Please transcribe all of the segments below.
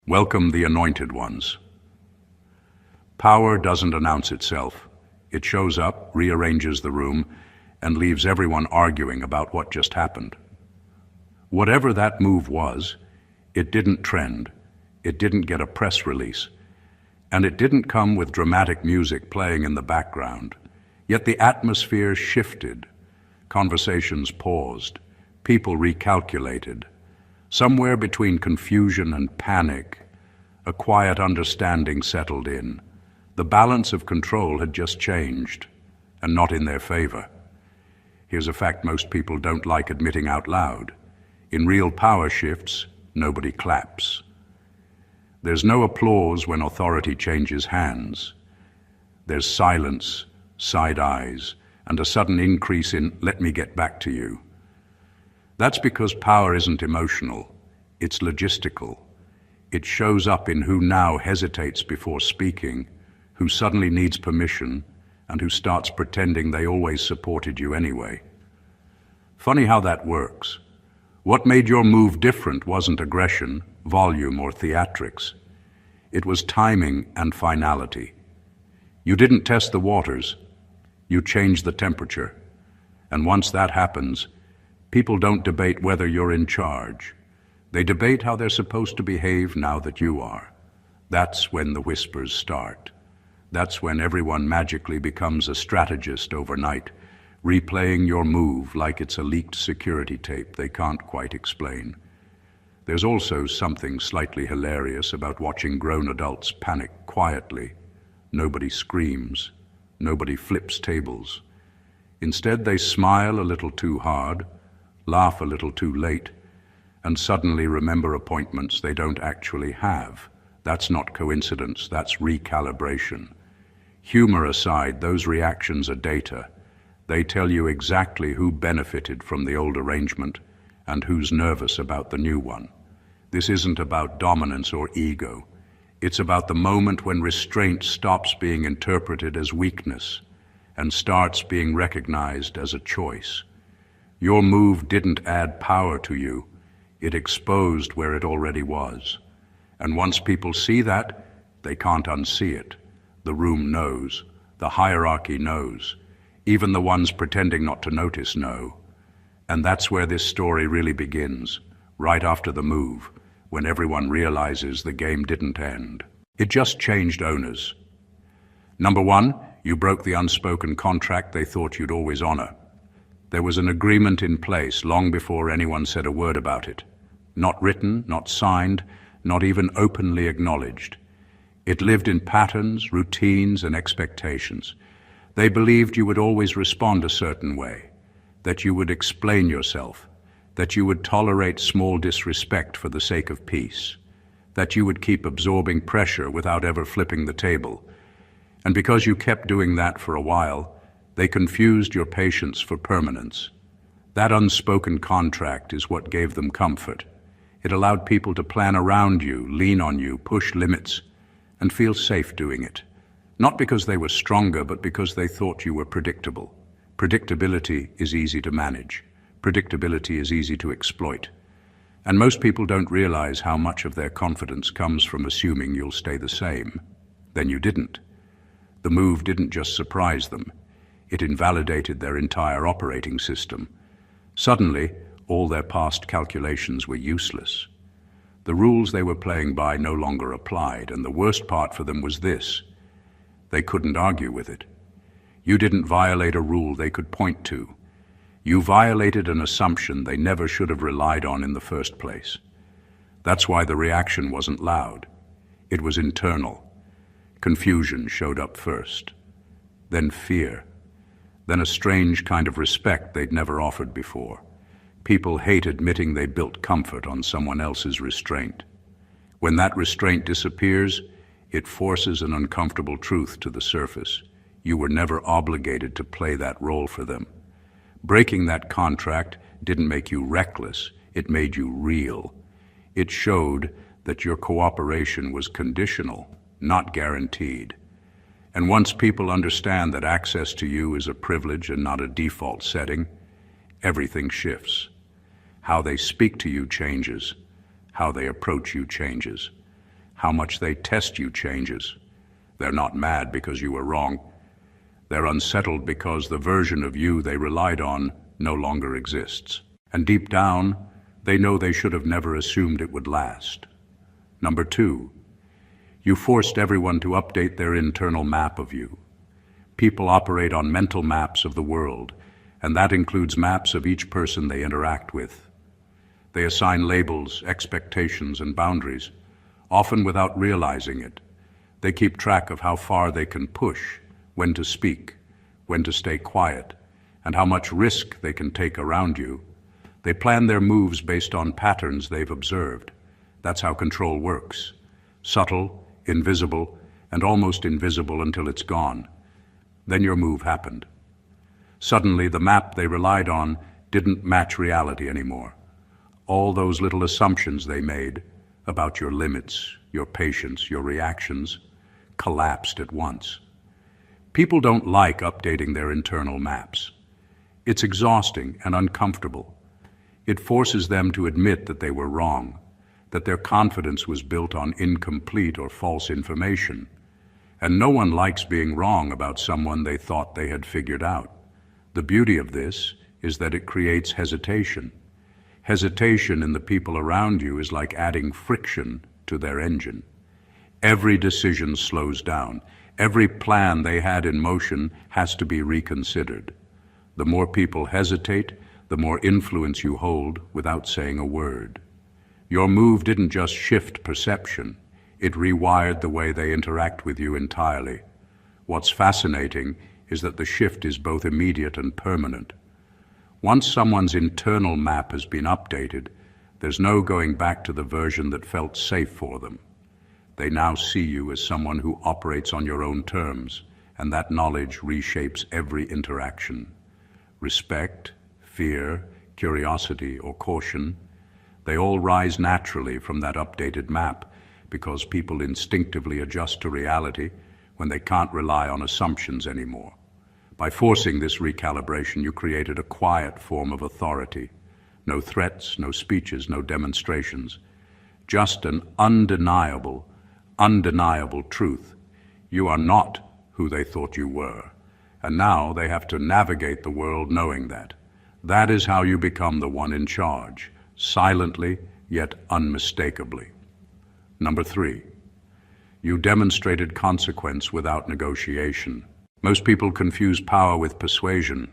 Welcome the anointed ones. Power doesn't announce itself. It shows up, rearranges the room, and leaves everyone arguing about what just happened. Whatever that move was, it didn't trend, it didn't get a press release, and it didn't come with dramatic music playing in the background. Yet the atmosphere shifted, conversations paused, people recalculated. Somewhere between confusion and panic, a quiet understanding settled in. The balance of control had just changed, and not in their favor. Here's a fact most people don't like admitting out loud. In real power shifts, nobody claps. There's no applause when authority changes hands. There's silence, side eyes, and a sudden increase in "let me get back to you." That's because power isn't emotional, it's logistical. It shows up in who now hesitates before speaking, who suddenly needs permission, and who starts pretending they always supported you anyway. Funny how that works. What made your move different wasn't aggression, volume, or theatrics. It was timing and finality. You didn't test the waters, you changed the temperature. And once that happens, people don't debate whether you're in charge. They debate how they're supposed to behave now that you are. That's when the whispers start. That's when everyone magically becomes a strategist overnight, replaying your move like it's a leaked security tape they can't quite explain. There's also something slightly hilarious about watching grown adults panic quietly. Nobody screams. Nobody flips tables. Instead, they smile a little too hard, laugh a little too late, and suddenly remember appointments they don't actually have. That's not coincidence, that's recalibration. Humor aside, those reactions are data. They tell you exactly who benefited from the old arrangement and who's nervous about the new one. This isn't about dominance or ego. It's about the moment when restraint stops being interpreted as weakness and starts being recognized as a choice. Your move didn't add power to you, it exposed where it already was. And once people see that, they can't unsee it. The room knows, the hierarchy knows, even the ones pretending not to notice know. And that's where this story really begins, right after the move, when everyone realizes the game didn't end. It just changed owners. Number one, you broke the unspoken contract they thought you'd always honor. There was an agreement in place long before anyone said a word about it. Not written, not signed, not even openly acknowledged. It lived in patterns, routines, and expectations. They believed you would always respond a certain way, that you would explain yourself, that you would tolerate small disrespect for the sake of peace, that you would keep absorbing pressure without ever flipping the table. And because you kept doing that for a while, they confused your patience for permanence. That unspoken contract is what gave them comfort. It allowed people to plan around you, lean on you, push limits, and feel safe doing it. Not because they were stronger, but because they thought you were predictable. Predictability is easy to manage. Predictability is easy to exploit. And most people don't realize how much of their confidence comes from assuming you'll stay the same. Then you didn't. The move didn't just surprise them. It invalidated their entire operating system. Suddenly, all their past calculations were useless. The rules they were playing by no longer applied, and the worst part for them was this: they couldn't argue with it. You didn't violate a rule they could point to. You violated an assumption they never should have relied on in the first place. That's why the reaction wasn't loud. It was internal. Confusion showed up first, then fear, then a strange kind of respect they'd never offered before. People hate admitting they built comfort on someone else's restraint. When that restraint disappears, it forces an uncomfortable truth to the surface. You were never obligated to play that role for them. Breaking that contract didn't make you reckless, it made you real. It showed that your cooperation was conditional, not guaranteed. And once people understand that access to you is a privilege and not a default setting, everything shifts. How they speak to you changes. How they approach you changes. How much they test you changes. They're not mad because you were wrong. They're unsettled because the version of you they relied on no longer exists. And deep down, they know they should have never assumed it would last. Number 2, you forced everyone to update their internal map of you. People operate on mental maps of the world, and that includes maps of each person they interact with. They assign labels, expectations, and boundaries, often without realizing it. They keep track of how far they can push, when to speak, when to stay quiet, and how much risk they can take around you. They plan their moves based on patterns they've observed. That's how control works. Subtle, invisible, and almost invisible until it's gone. Then your move happened. Suddenly, the map they relied on didn't match reality anymore. All those little assumptions they made about your limits, your patience, your reactions, collapsed at once. People don't like updating their internal maps. It's exhausting and uncomfortable. It forces them to admit that they were wrong, that their confidence was built on incomplete or false information. And no one likes being wrong about someone they thought they had figured out. The beauty of this is that it creates hesitation. Hesitation in the people around you is like adding friction to their engine. Every decision slows down. Every plan they had in motion has to be reconsidered. The more people hesitate, the more influence you hold without saying a word. Your move didn't just shift perception, it rewired the way they interact with you entirely. What's fascinating is that the shift is both immediate and permanent. Once someone's internal map has been updated, there's no going back to the version that felt safe for them. They now see you as someone who operates on your own terms, and that knowledge reshapes every interaction. Respect, fear, curiosity, or caution, they all rise naturally from that updated map because people instinctively adjust to reality when they can't rely on assumptions anymore. By forcing this recalibration, you created a quiet form of authority. No threats, no speeches, no demonstrations. Just an undeniable truth. You are not who they thought you were. And now they have to navigate the world knowing that. That is how you become the one in charge, silently yet unmistakably. Number 3, you demonstrated consequence without negotiation. Most people confuse power with persuasion,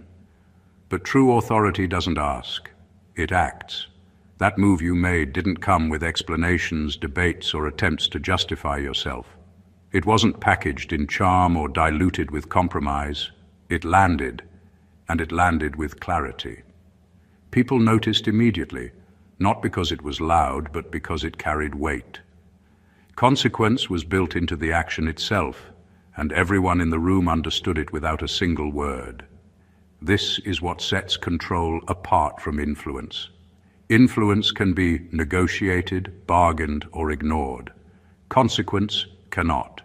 but true authority doesn't ask, it acts. That move you made didn't come with explanations, debates, or attempts to justify yourself. It wasn't packaged in charm or diluted with compromise. It landed, and it landed with clarity. People noticed immediately, not because it was loud, but because it carried weight. Consequence was built into the action itself, and everyone in the room understood it without a single word. This is what sets control apart from influence. Influence can be negotiated, bargained, or ignored. Consequence cannot.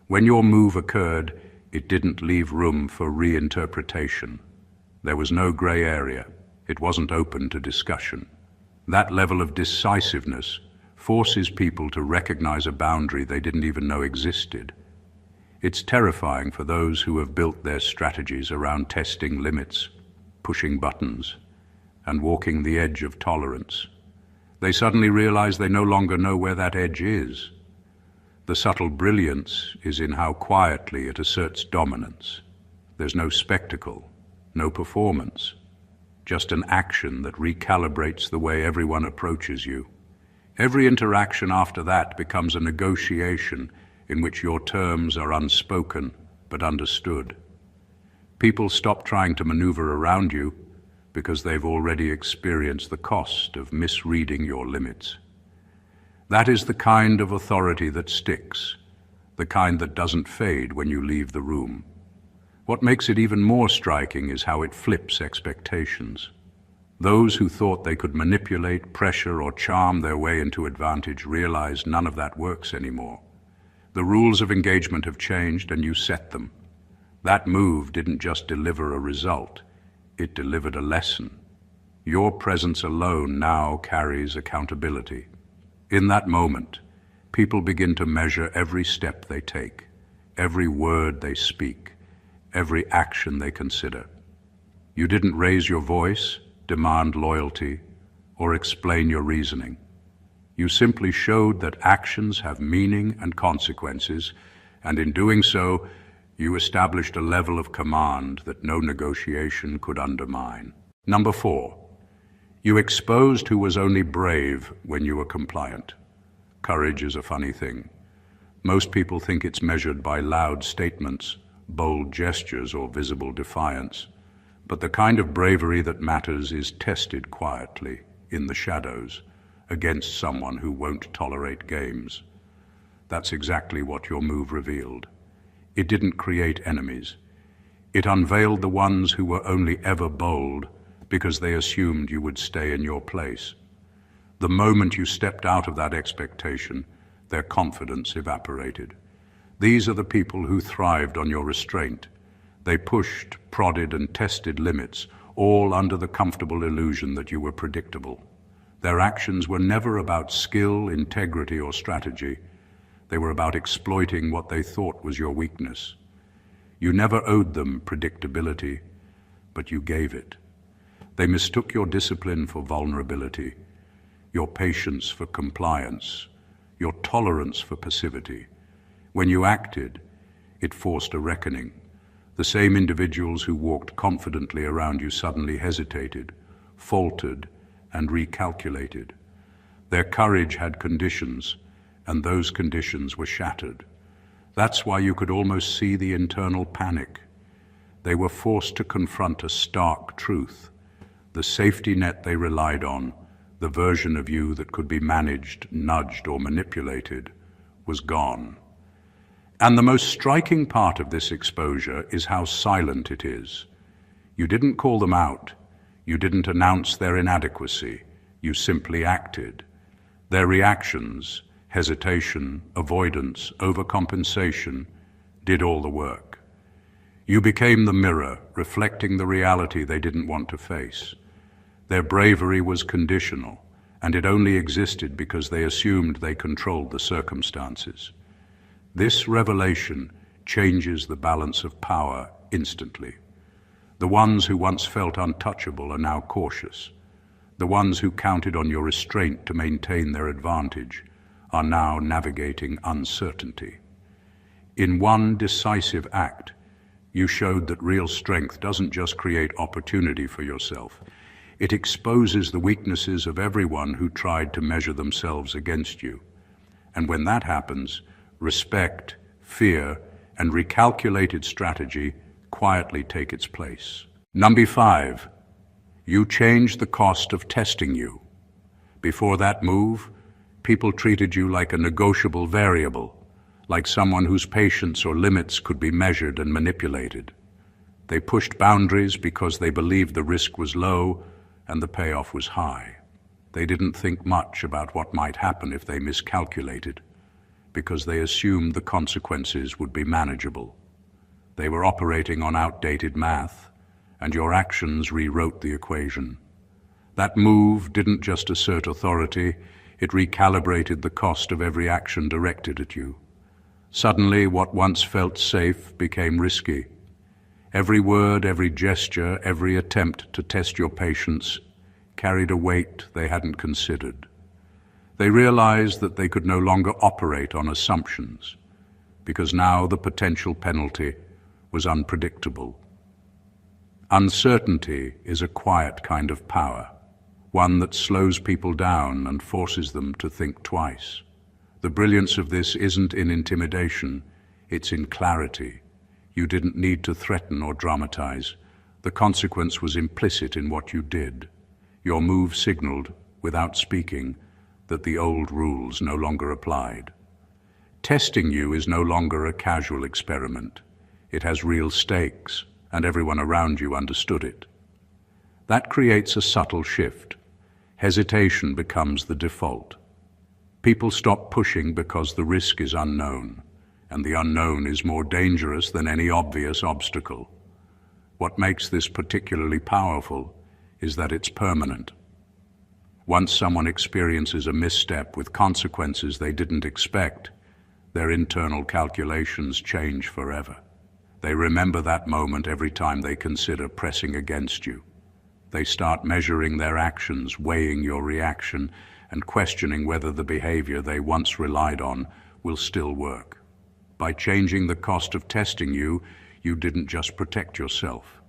When your move occurred, it didn't leave room for reinterpretation. There was no gray area. It wasn't open to discussion. That level of decisiveness forces people to recognize a boundary they didn't even know existed. It's terrifying for those who have built their strategies around testing limits, pushing buttons, and walking the edge of tolerance. They suddenly realize they no longer know where that edge is. The subtle brilliance is in how quietly it asserts dominance. There's no spectacle, no performance, just an action that recalibrates the way everyone approaches you. Every interaction after that becomes a negotiation in which your terms are unspoken but understood. People stop trying to maneuver around you because they've already experienced the cost of misreading your limits. That is the kind of authority that sticks, the kind that doesn't fade when you leave the room. What makes it even more striking is how it flips expectations. Those who thought they could manipulate, pressure, or charm their way into advantage realize none of that works anymore. The rules of engagement have changed and you set them. That move didn't just deliver a result, it delivered a lesson. Your presence alone now carries accountability. In that moment, People begin to measure every step they take, every word they speak, every action they consider. You didn't raise your voice, demand loyalty, or explain your reasoning. You simply showed that actions have meaning and consequences, and in doing so, you established a level of command that no negotiation could undermine. Number 4, you exposed who was only brave when you were compliant. Courage is a funny thing. Most people think it's measured by loud statements, bold gestures, or visible defiance. But the kind of bravery that matters is tested quietly, in the shadows, against someone who won't tolerate games. That's exactly what your move revealed. It didn't create enemies. It unveiled the ones who were only ever bold because they assumed you would stay in your place. The moment you stepped out of that expectation, their confidence evaporated. These are the people who thrived on your restraint. They pushed, prodded, and tested limits, all under the comfortable illusion that you were predictable. Their actions were never about skill, integrity, or strategy. They were about exploiting what they thought was your weakness. You never owed them predictability, but you gave it. They mistook your discipline for vulnerability, your patience for compliance, your tolerance for passivity. When you acted, it forced a reckoning. The same individuals who walked confidently around you suddenly hesitated, faltered, and recalculated. Their courage had conditions, and those conditions were shattered. That's why you could almost see the internal panic. They were forced to confront a stark truth. The safety net they relied on, the version of you that could be managed, nudged, or manipulated, was gone. And the most striking part of this exposure is how silent it is. You didn't call them out. You didn't announce their inadequacy. You simply acted. Their reactions, hesitation, avoidance, overcompensation, did all the work. You became the mirror, reflecting the reality they didn't want to face. Their bravery was conditional, and it only existed because they assumed they controlled the circumstances. This revelation changes the balance of power instantly. The ones who once felt untouchable are now cautious. The ones who counted on your restraint to maintain their advantage are now navigating uncertainty. In one decisive act, you showed that real strength doesn't just create opportunity for yourself. It exposes the weaknesses of everyone who tried to measure themselves against you. And when that happens, respect, fear, and recalculated strategy quietly take its place. Number 5, you changed the cost of testing you. Before that move, people treated you like a negotiable variable, like someone whose patience or limits could be measured and manipulated. They pushed boundaries because they believed the risk was low and the payoff was high. They didn't think much about what might happen if they miscalculated, because they assumed the consequences would be manageable. They were operating on outdated math, and your actions rewrote the equation. That move didn't just assert authority, it recalibrated the cost of every action directed at you. Suddenly, what once felt safe became risky. Every word, every gesture, every attempt to test your patience carried a weight they hadn't considered. They realized that they could no longer operate on assumptions, because now the potential penalty was unpredictable. Uncertainty is a quiet kind of power, one that slows people down and forces them to think twice. The brilliance of this isn't in intimidation, it's in clarity. You didn't need to threaten or dramatize. The consequence was implicit in what you did. Your move signaled, without speaking, that the old rules no longer applied. Testing you is no longer a casual experiment. It has real stakes, and everyone around you understood it. That creates a subtle shift. Hesitation becomes the default. People stop pushing because the risk is unknown, and the unknown is more dangerous than any obvious obstacle. What makes this particularly powerful is that it's permanent. Once someone experiences a misstep with consequences they didn't expect, their internal calculations change forever. They remember that moment every time they consider pressing against you. They start measuring their actions, weighing your reaction, and questioning whether the behavior they once relied on will still work. By changing the cost of testing you, you didn't just protect yourself.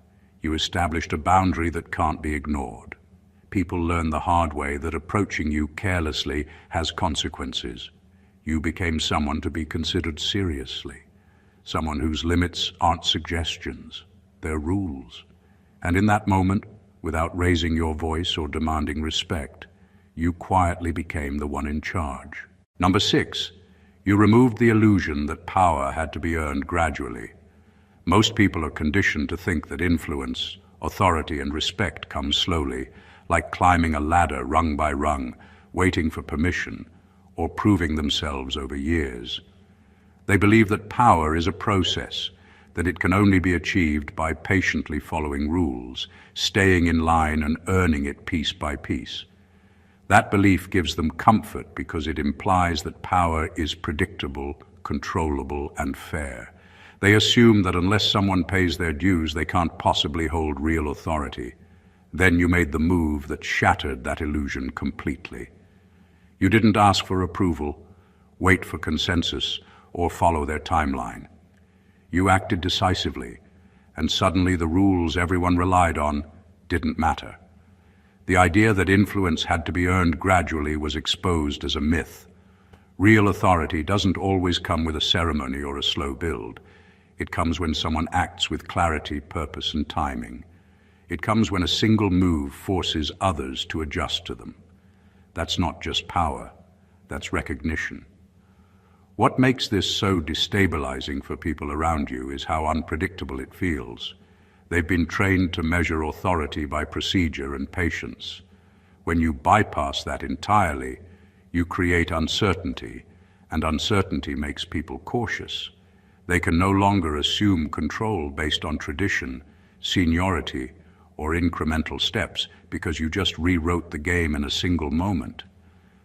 You established a boundary that can't be ignored. People learn the hard way that approaching you carelessly has consequences. You became someone to be considered seriously, someone whose limits aren't suggestions, they're rules. And in that moment, without raising your voice or demanding respect, you quietly became the one in charge. Number 6, you removed the illusion that power had to be earned gradually. Most people are conditioned to think that influence, authority, and respect come slowly, like climbing a ladder rung by rung, waiting for permission, or proving themselves over years. They believe that power is a process, that it can only be achieved by patiently following rules, staying in line and earning it piece by piece. That belief gives them comfort because it implies that power is predictable, controllable, and fair. They assume that unless someone pays their dues, they can't possibly hold real authority. Then you made the move that shattered that illusion completely. You didn't ask for approval, wait for consensus, or follow their timeline. You acted decisively, and suddenly the rules everyone relied on didn't matter. The idea that influence had to be earned gradually was exposed as a myth. Real authority doesn't always come with a ceremony or a slow build. It comes when someone acts with clarity, purpose, and timing. It comes when a single move forces others to adjust to them. That's not just power, that's recognition. What makes this so destabilizing for people around you is how unpredictable it feels. They've been trained to measure authority by procedure and patience. When you bypass that entirely, you create uncertainty, and uncertainty makes people cautious. They can no longer assume control based on tradition, seniority, or incremental steps because you just rewrote the game in a single moment.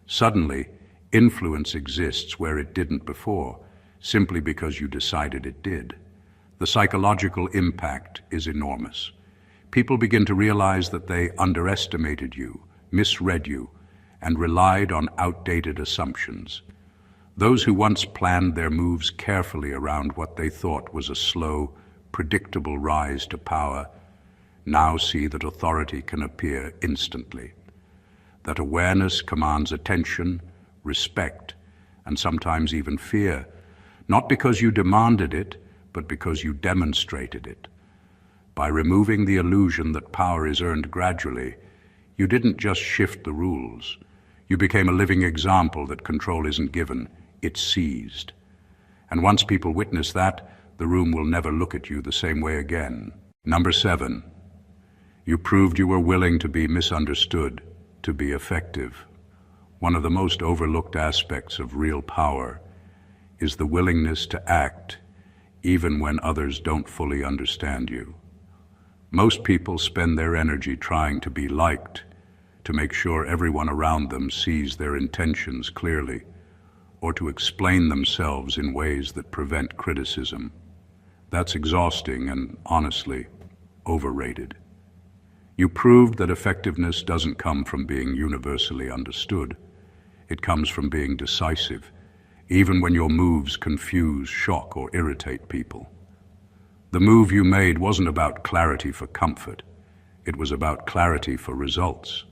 Suddenly, influence exists where it didn't before, simply because you decided it did. The psychological impact is enormous. People begin to realize that they underestimated you, misread you, and relied on outdated assumptions. Those who once planned their moves carefully around what they thought was a slow, predictable rise to power now see that authority can appear instantly, that awareness commands attention, respect, and sometimes even fear, not because you demanded it, but because you demonstrated it. By removing the illusion that power is earned gradually, you didn't just shift the rules. You became a living example that control isn't given, it's seized. And once people witness that, the room will never look at you the same way again. Number 7, you proved you were willing to be misunderstood, to be effective. One of the most overlooked aspects of real power is the willingness to act even when others don't fully understand you. Most people spend their energy trying to be liked, to make sure everyone around them sees their intentions clearly, or to explain themselves in ways that prevent criticism. That's exhausting and, honestly, overrated. You proved that effectiveness doesn't come from being universally understood. It comes from being decisive, even when your moves confuse, shock, or irritate people. The move you made wasn't about clarity for comfort. It was about clarity for results.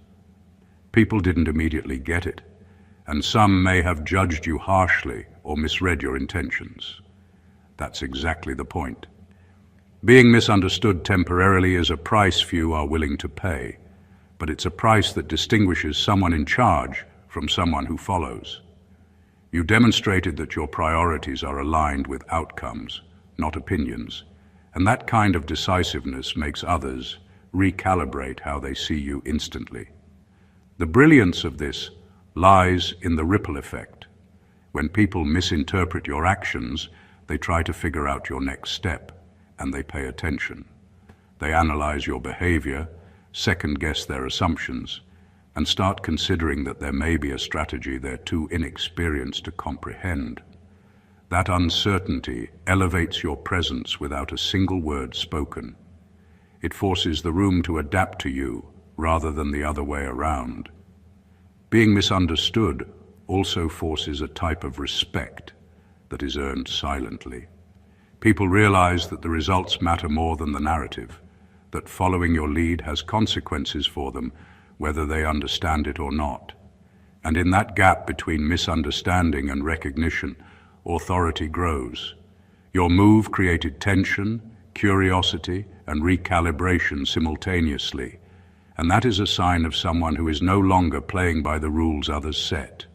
People didn't immediately get it, and some may have judged you harshly or misread your intentions. That's exactly the point. Being misunderstood temporarily is a price few are willing to pay, but it's a price that distinguishes someone in charge from someone who follows. You demonstrated that your priorities are aligned with outcomes, not opinions, and that kind of decisiveness makes others recalibrate how they see you instantly. The brilliance of this lies in the ripple effect. When people misinterpret your actions, they try to figure out your next step, and they pay attention. They analyze your behavior, second-guess their assumptions, and start considering that there may be a strategy they're too inexperienced to comprehend. That uncertainty elevates your presence without a single word spoken. It forces the room to adapt to you rather than the other way around. Being misunderstood also forces a type of respect that is earned silently. People realize that the results matter more than the narrative, that following your lead has consequences for them, whether they understand it or not. And in that gap between misunderstanding and recognition, authority grows. Your move created tension, curiosity, and recalibration simultaneously, and that is a sign of someone who is no longer playing by the rules others set.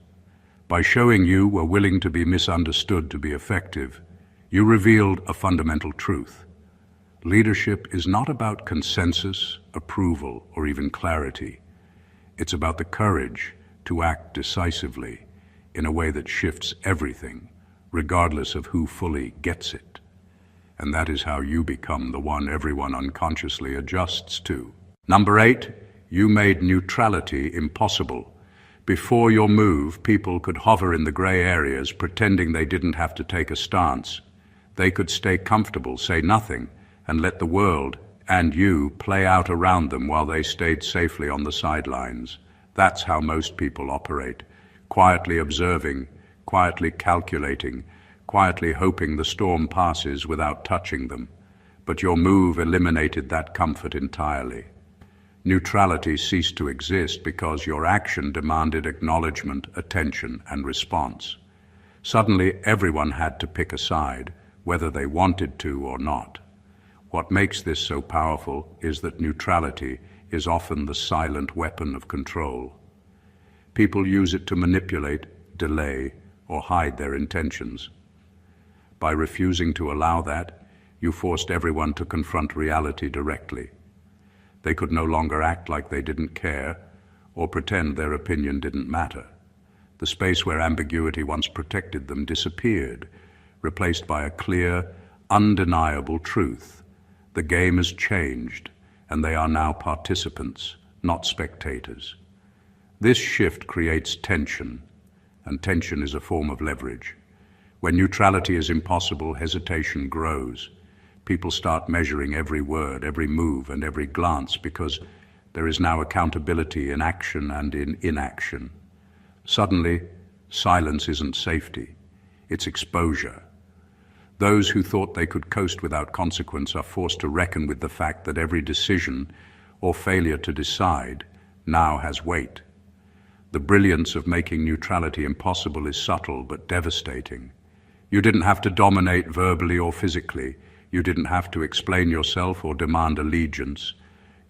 By showing you were willing to be misunderstood to be effective, you revealed a fundamental truth. Leadership is not about consensus, approval, or even clarity. It's about the courage to act decisively in a way that shifts everything, regardless of who fully gets it. And that is how you become the one everyone unconsciously adjusts to. Number 8, you made neutrality impossible. Before your move, people could hover in the gray areas, pretending they didn't have to take a stance. They could stay comfortable, say nothing, and let the world, and you, play out around them while they stayed safely on the sidelines. That's how most people operate, quietly observing, quietly calculating, quietly hoping the storm passes without touching them. But your move eliminated that comfort entirely. Neutrality ceased to exist because your action demanded acknowledgement, attention, and response. Suddenly, everyone had to pick a side, whether they wanted to or not. What makes this so powerful is that neutrality is often the silent weapon of control. People use it to manipulate, delay, or hide their intentions. By refusing to allow that, you forced everyone to confront reality directly. They could no longer act like they didn't care or pretend their opinion didn't matter. The space where ambiguity once protected them disappeared, replaced by a clear, undeniable truth. The game has changed, and they are now participants, not spectators. This shift creates tension, and tension is a form of leverage. When neutrality is impossible, hesitation grows. People start measuring every word, every move, and every glance because there is now accountability in action and in inaction. Suddenly, silence isn't safety, it's exposure. Those who thought they could coast without consequence are forced to reckon with the fact that every decision or failure to decide now has weight. The brilliance of making neutrality impossible is subtle but devastating. You didn't have to dominate verbally or physically. You didn't have to explain yourself or demand allegiance.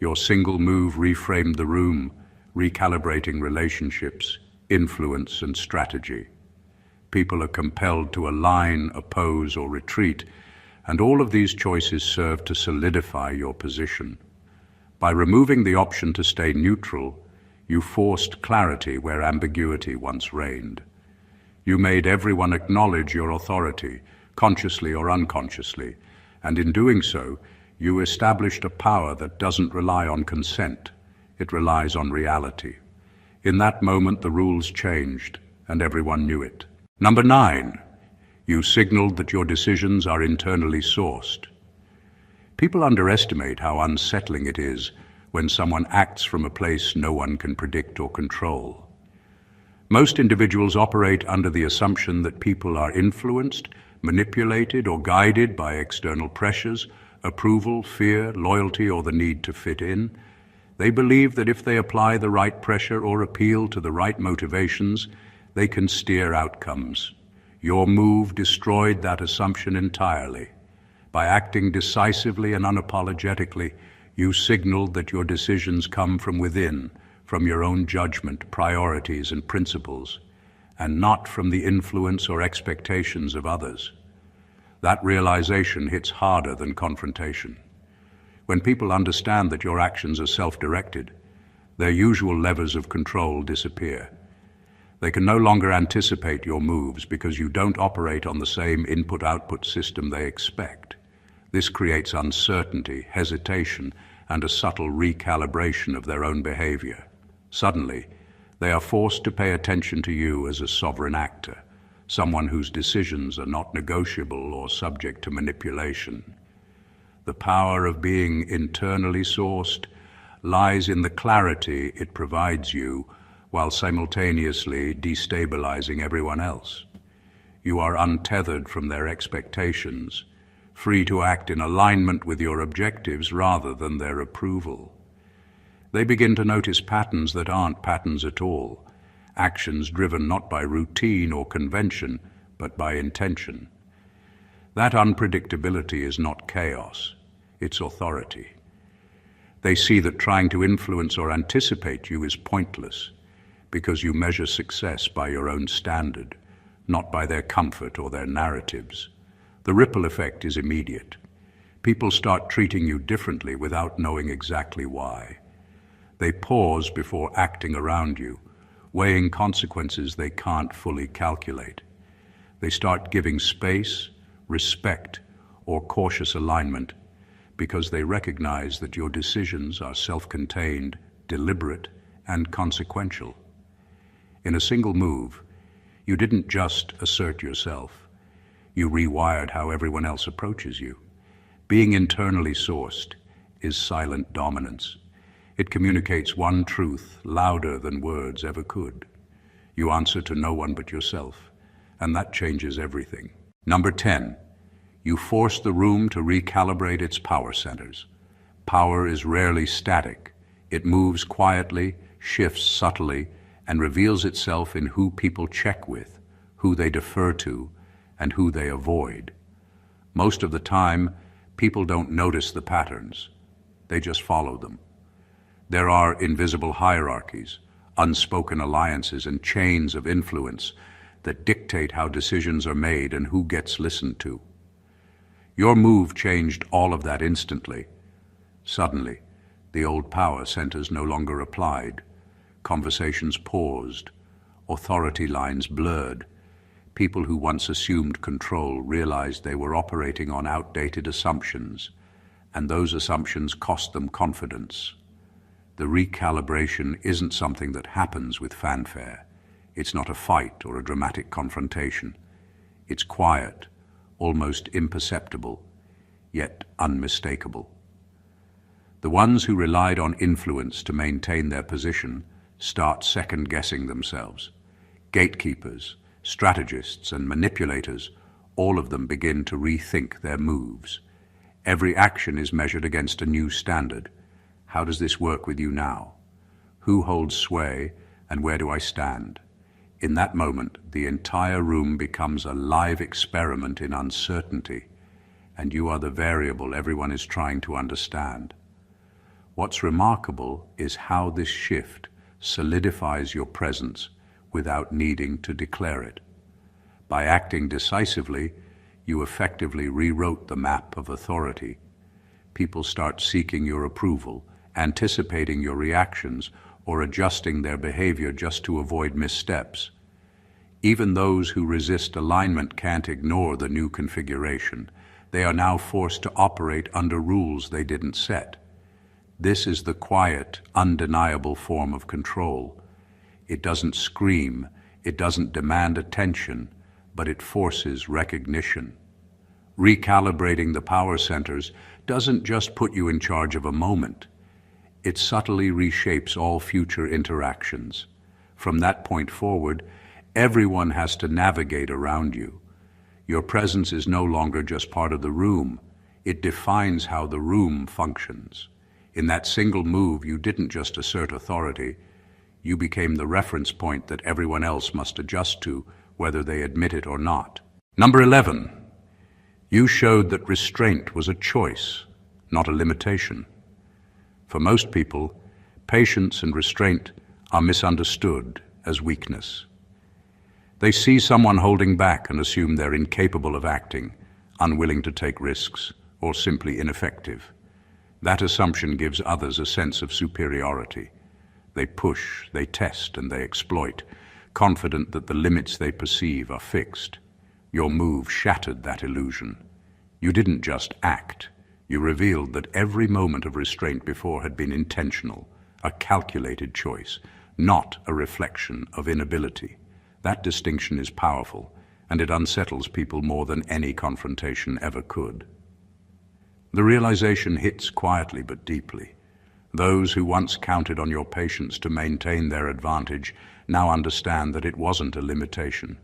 Your single move reframed the room, recalibrating relationships, influence, and strategy. People are compelled to align, oppose, or retreat, and all of these choices serve to solidify your position. By removing the option to stay neutral, you forced clarity where ambiguity once reigned. You made everyone acknowledge your authority, consciously or unconsciously, and in doing so, you established a power that doesn't rely on consent. It relies on reality. In that moment, the rules changed, and everyone knew it. Number 9, you signaled that your decisions are internally sourced. People underestimate how unsettling it is when someone acts from a place no one can predict or control. Most individuals operate under the assumption that people are influenced, manipulated, or guided by external pressures, approval, fear, loyalty, or the need to fit in. They believe that if they apply the right pressure or appeal to the right motivations, they can steer outcomes. Your move destroyed that assumption entirely. By acting decisively and unapologetically, you signaled that your decisions come from within, from your own judgment, priorities, and principles, and not from the influence or expectations of others. That realization hits harder than confrontation. When people understand that your actions are self-directed, their usual levers of control disappear. They can no longer anticipate your moves because you don't operate on the same input-output system they expect. This creates uncertainty, hesitation, and a subtle recalibration of their own behavior. Suddenly, they are forced to pay attention to you as a sovereign actor, someone whose decisions are not negotiable or subject to manipulation. The power of being internally sourced lies in the clarity it provides you while simultaneously destabilizing everyone else. You are untethered from their expectations, free to act in alignment with your objectives rather than their approval. They begin to notice patterns that aren't patterns at all, actions driven not by routine or convention, but by intention. That unpredictability is not chaos, it's authority. They see that trying to influence or anticipate you is pointless, because you measure success by your own standard, not by their comfort or their narratives. The ripple effect is immediate. People start treating you differently without knowing exactly why. They pause before acting around you, weighing consequences they can't fully calculate. They start giving space, respect, or cautious alignment because they recognize that your decisions are self-contained, deliberate, and consequential. In a single move, you didn't just assert yourself. You rewired how everyone else approaches you. Being internally sourced is silent dominance. It communicates one truth louder than words ever could. You answer to no one but yourself, and that changes everything. Number 10, you force the room to recalibrate its power centers. Power is rarely static. It moves quietly, shifts subtly, and reveals itself in who people check with, who they defer to, and who they avoid. Most of the time, people don't notice the patterns. They just follow them. There are invisible hierarchies, unspoken alliances, and chains of influence that dictate how decisions are made and who gets listened to. Your move changed all of that instantly. Suddenly, the old power centers no longer applied. Conversations paused, authority lines blurred. People who once assumed control realized they were operating on outdated assumptions, and those assumptions cost them confidence. The recalibration isn't something that happens with fanfare. It's not a fight or a dramatic confrontation. It's quiet, almost imperceptible, yet unmistakable. The ones who relied on influence to maintain their position start second-guessing themselves. Gatekeepers, strategists, and manipulators, all of them begin to rethink their moves. Every action is measured against a new standard. How does this work with you now? Who holds sway, and where do I stand? In that moment, the entire room becomes a live experiment in uncertainty, and you are the variable everyone is trying to understand. What's remarkable is how this shift solidifies your presence without needing to declare it. By acting decisively, you effectively rewrote the map of authority. People start seeking your approval, anticipating your reactions, or adjusting their behavior just to avoid missteps. Even those who resist alignment can't ignore the new configuration. They are now forced to operate under rules they didn't set. This is the quiet, undeniable form of control. It doesn't scream, it doesn't demand attention, but it forces recognition. Recalibrating the power centers doesn't just put you in charge of a moment. It subtly reshapes all future interactions. From that point forward, everyone has to navigate around you. Your presence is no longer just part of the room. It defines how the room functions. In that single move, you didn't just assert authority. You became the reference point that everyone else must adjust to, whether they admit it or not. Number 11, you showed that restraint was a choice, not a limitation. For most people, patience and restraint are misunderstood as weakness. They see someone holding back and assume they're incapable of acting, unwilling to take risks, or simply ineffective. That assumption gives others a sense of superiority. They push, they test, and they exploit, confident that the limits they perceive are fixed. Your move shattered that illusion. You didn't just act. You revealed that every moment of restraint before had been intentional, a calculated choice, not a reflection of inability. That distinction is powerful, and it unsettles people more than any confrontation ever could. The realization hits quietly but deeply. Those who once counted on your patience to maintain their advantage now understand that it wasn't a limitation.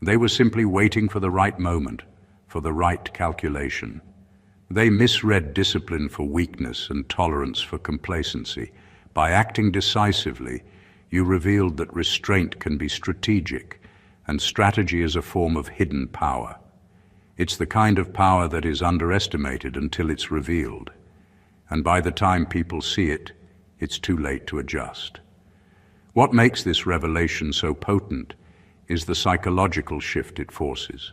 They were simply waiting for the right moment, for the right calculation. They misread discipline for weakness and tolerance for complacency. By acting decisively, you revealed that restraint can be strategic, and strategy is a form of hidden power. It's the kind of power that is underestimated until it's revealed. And by the time people see it, it's too late to adjust. What makes this revelation so potent is the psychological shift it forces.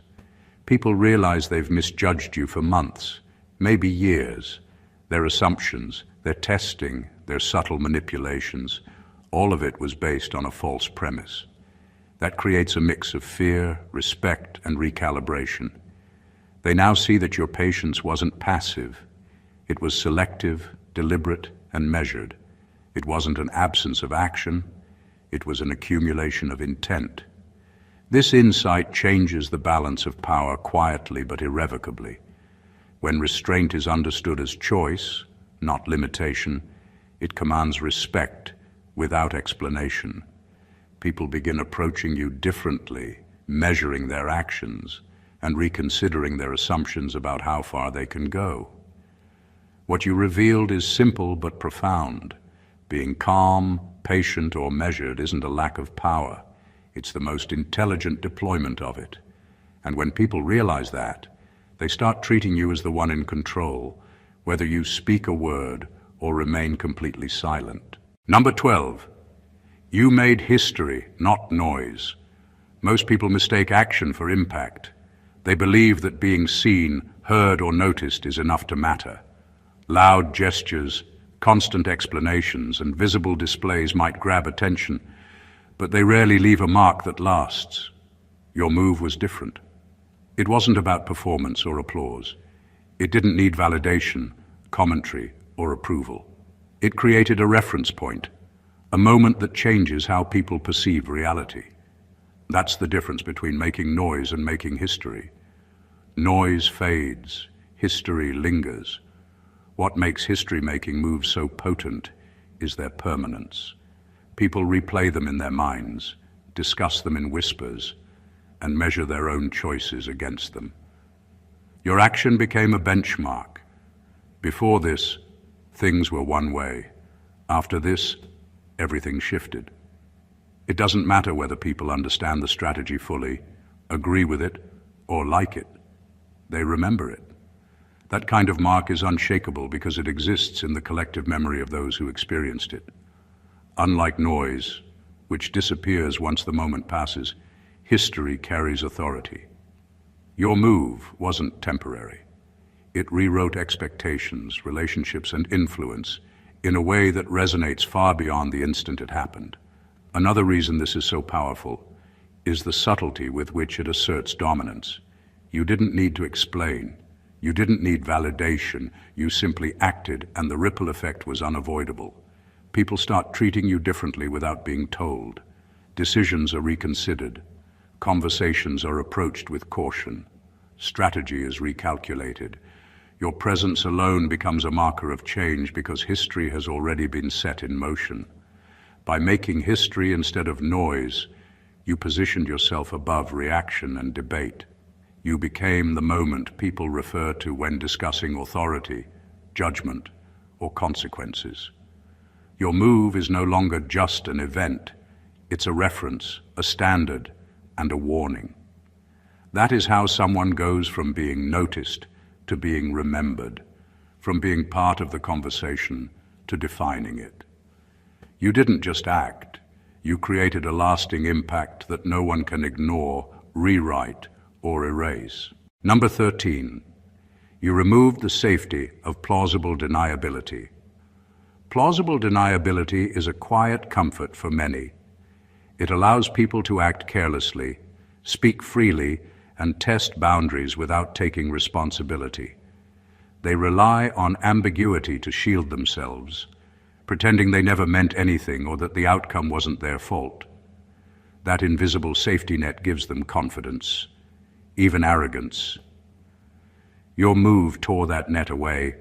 People realize they've misjudged you for months, maybe years. Their assumptions, their testing, their subtle manipulations, all of it was based on a false premise. That creates a mix of fear, respect, and recalibration. They now see that your patience wasn't passive. It was selective, deliberate, and measured. It wasn't an absence of action. It was an accumulation of intent. This insight changes the balance of power quietly but irrevocably. When restraint is understood as choice, not limitation, it commands respect without explanation. People begin approaching you differently, measuring their actions, and reconsidering their assumptions about how far they can go. What you revealed is simple but profound. Being calm, patient, or measured isn't a lack of power. It's the most intelligent deployment of it. And when people realize that, they start treating you as the one in control, whether you speak a word or remain completely silent. Number 12. You made history, not noise. Most people mistake action for impact. They believe that being seen, heard, or noticed is enough to matter. Loud gestures, constant explanations, and visible displays might grab attention, but they rarely leave a mark that lasts. Your move was different. It wasn't about performance or applause. It didn't need validation, commentary, or approval. It created a reference point, a moment that changes how people perceive reality. That's the difference between making noise and making history. Noise fades, history lingers. What makes history-making moves so potent is their permanence. People replay them in their minds, discuss them in whispers, and measure their own choices against them. Your action became a benchmark. Before this, things were one way. After this, everything shifted. It doesn't matter whether people understand the strategy fully, agree with it, or like it. They remember it. That kind of mark is unshakable because it exists in the collective memory of those who experienced it. Unlike noise, which disappears once the moment passes, history carries authority. Your move wasn't temporary. It rewrote expectations, relationships, and influence in a way that resonates far beyond the instant it happened. Another reason this is so powerful is the subtlety with which it asserts dominance. You didn't need to explain. You didn't need validation. You simply acted, and the ripple effect was unavoidable. People start treating you differently without being told. Decisions are reconsidered. Conversations are approached with caution. Strategy is recalculated. Your presence alone becomes a marker of change because history has already been set in motion. By making history instead of noise, you positioned yourself above reaction and debate. You became the moment people refer to when discussing authority, judgment, or consequences. Your move is no longer just an event. It's a reference, a standard, and a warning. That is how someone goes from being noticed to being remembered, from being part of the conversation to defining it. You didn't just act. You created a lasting impact that no one can ignore, rewrite, or erase. Number 13, you removed the safety of plausible deniability. Plausible deniability is a quiet comfort for many. It allows people to act carelessly, speak freely, and test boundaries without taking responsibility. They rely on ambiguity to shield themselves, pretending they never meant anything or that the outcome wasn't their fault. That invisible safety net gives them confidence, even arrogance. Your move tore that net away.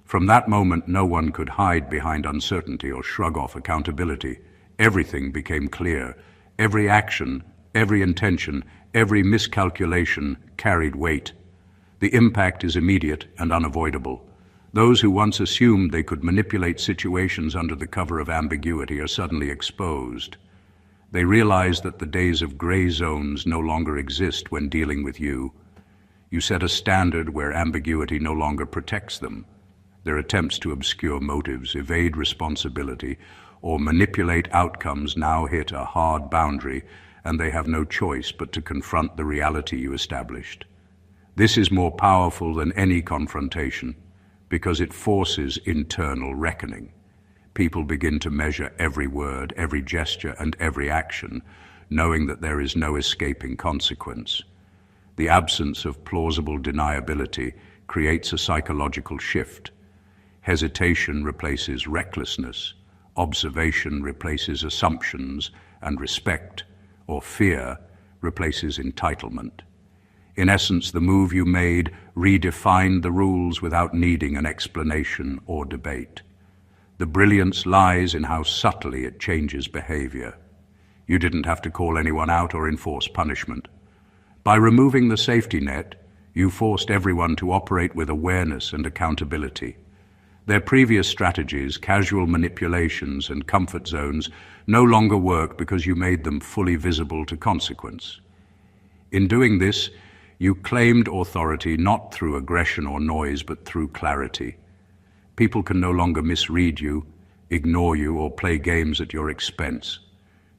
From that moment, no one could hide behind uncertainty or shrug off accountability. Everything became clear. Every action, every intention, every miscalculation carried weight. The impact is immediate and unavoidable. Those who once assumed they could manipulate situations under the cover of ambiguity are suddenly exposed. They realize that the days of gray zones no longer exist when dealing with you. You set a standard where ambiguity no longer protects them. Their attempts to obscure motives, evade responsibility, or manipulate outcomes now hit a hard boundary, and they have no choice but to confront the reality you established. This is more powerful than any confrontation because it forces internal reckoning. People begin to measure every word, every gesture, and every action, knowing that there is no escaping consequence. The absence of plausible deniability creates a psychological shift. Hesitation replaces recklessness, observation replaces assumptions, and respect, or fear, replaces entitlement. In essence, the move you made redefined the rules without needing an explanation or debate. The brilliance lies in how subtly it changes behavior. You didn't have to call anyone out or enforce punishment. By removing the safety net, you forced everyone to operate with awareness and accountability. Their previous strategies, casual manipulations, and comfort zones no longer work because you made them fully visible to consequence. In doing this, you claimed authority not through aggression or noise, but through clarity. People can no longer misread you, ignore you, or play games at your expense.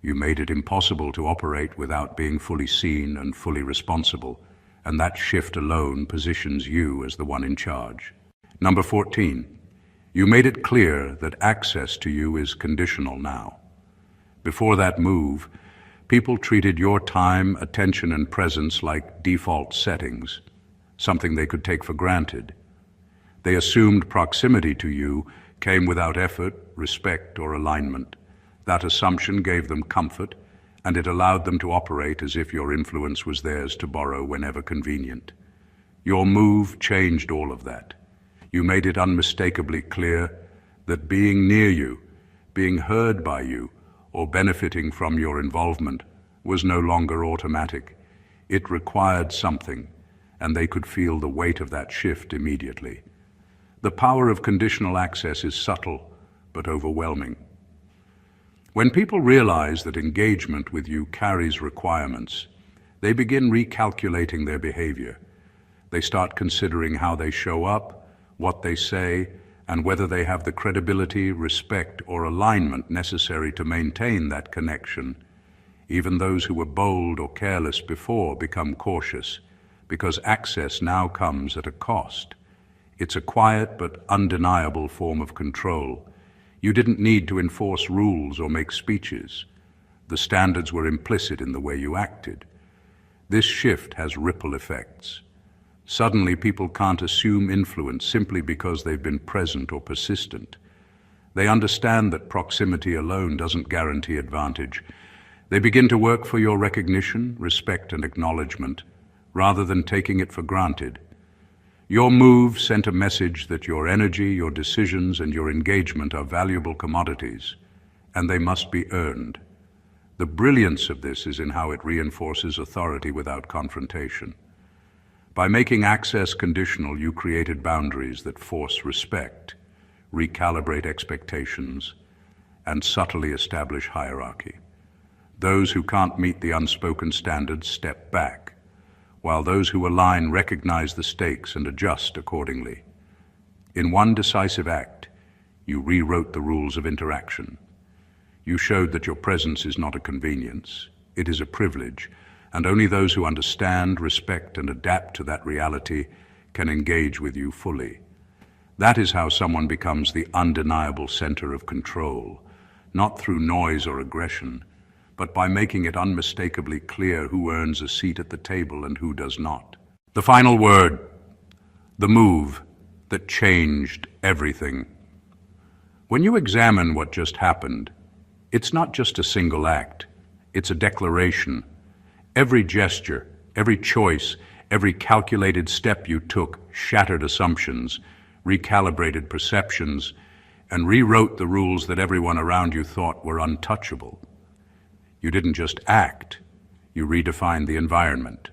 You made it impossible to operate without being fully seen and fully responsible, and that shift alone positions you as the one in charge. Number 14. You made it clear that access to you is conditional now. Before that move, people treated your time, attention, and presence like default settings, something they could take for granted. They assumed proximity to you came without effort, respect, or alignment. That assumption gave them comfort, and it allowed them to operate as if your influence was theirs to borrow whenever convenient. Your move changed all of that. You made it unmistakably clear that being near you, being heard by you, or benefiting from your involvement was no longer automatic. It required something, and they could feel the weight of that shift immediately. The power of conditional access is subtle but overwhelming. When people realize that engagement with you carries requirements, they begin recalculating their behavior. They start considering how they show up, what they say, and whether they have the credibility, respect, or alignment necessary to maintain that connection. Even those who were bold or careless before become cautious, because access now comes at a cost. It's a quiet but undeniable form of control. You didn't need to enforce rules or make speeches. The standards were implicit in the way you acted. This shift has ripple effects. Suddenly, people can't assume influence simply because they've been present or persistent. They understand that proximity alone doesn't guarantee advantage. They begin to work for your recognition, respect, and acknowledgement, rather than taking it for granted. Your move sent a message that your energy, your decisions, and your engagement are valuable commodities, and they must be earned. The brilliance of this is in how it reinforces authority without confrontation. By making access conditional, you created boundaries that force respect, recalibrate expectations, and subtly establish hierarchy. Those who can't meet the unspoken standards step back, while those who align recognize the stakes and adjust accordingly. In one decisive act, you rewrote the rules of interaction. You showed that your presence is not a convenience, it is a privilege, and only those who understand, respect, and adapt to that reality can engage with you fully. That is how someone becomes the undeniable center of control, not through noise or aggression, but by making it unmistakably clear who earns a seat at the table and who does not. The final word, the move that changed everything. When you examine what just happened, it's not just a single act, it's a declaration. Every gesture, every choice, every calculated step you took shattered assumptions, recalibrated perceptions, and rewrote the rules that everyone around you thought were untouchable. You didn't just act, you redefined the environment.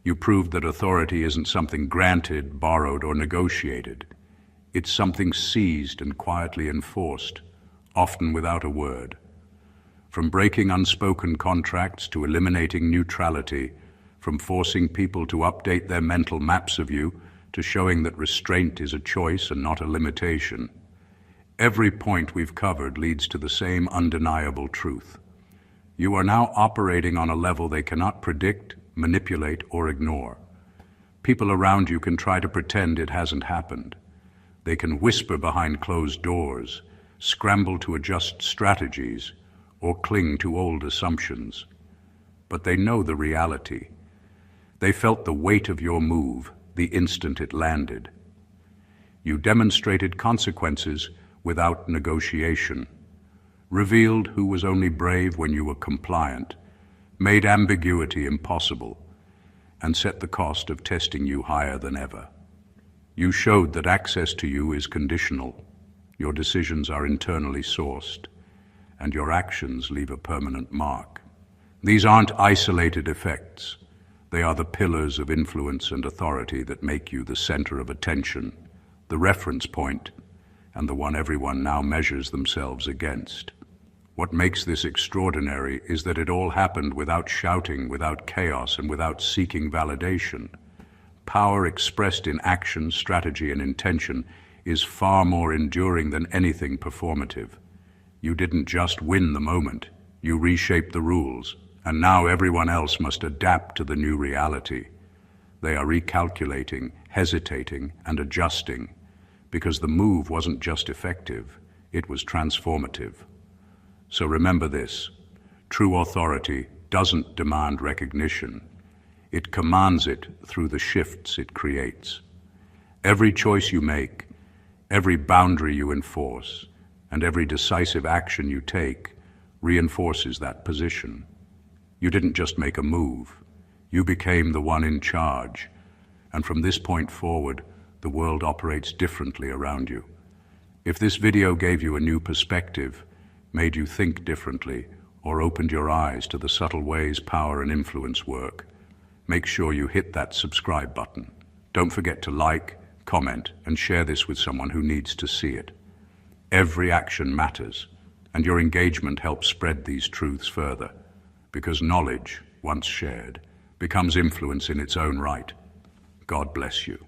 You proved that authority isn't something granted, borrowed, or negotiated. It's something seized and quietly enforced, often without a word. From breaking unspoken contracts to eliminating neutrality, from forcing people to update their mental maps of you to showing that restraint is a choice and not a limitation. Every point we've covered leads to the same undeniable truth. You are now operating on a level they cannot predict, manipulate, or ignore. People around you can try to pretend it hasn't happened. They can whisper behind closed doors, scramble to adjust strategies, or cling to old assumptions. But they know the reality. They felt the weight of your move the instant it landed. You demonstrated consequences without negotiation, revealed who was only brave when you were compliant, made ambiguity impossible, and set the cost of testing you higher than ever. You showed that access to you is conditional, your decisions are internally sourced, and your actions leave a permanent mark. These aren't isolated effects. They are the pillars of influence and authority that make you the center of attention, the reference point, and the one everyone now measures themselves against. What makes this extraordinary is that it all happened without shouting, without chaos, and without seeking validation. Power expressed in action, strategy, and intention is far more enduring than anything performative. You didn't just win the moment, you reshaped the rules, and now everyone else must adapt to the new reality. They are recalculating, hesitating, and adjusting, because the move wasn't just effective, it was transformative. So remember this, true authority doesn't demand recognition. It commands it through the shifts it creates. Every choice you make, every boundary you enforce, and every decisive action you take reinforces that position. You didn't just make a move, you became the one in charge, and from this point forward, the world operates differently around you. If this video gave you a new perspective, made you think differently, or opened your eyes to the subtle ways power and influence work, make sure you hit that subscribe button. Don't forget to like, comment, and share this with someone who needs to see it. Every action matters, and your engagement helps spread these truths further, because knowledge, once shared, becomes influence in its own right. God bless you.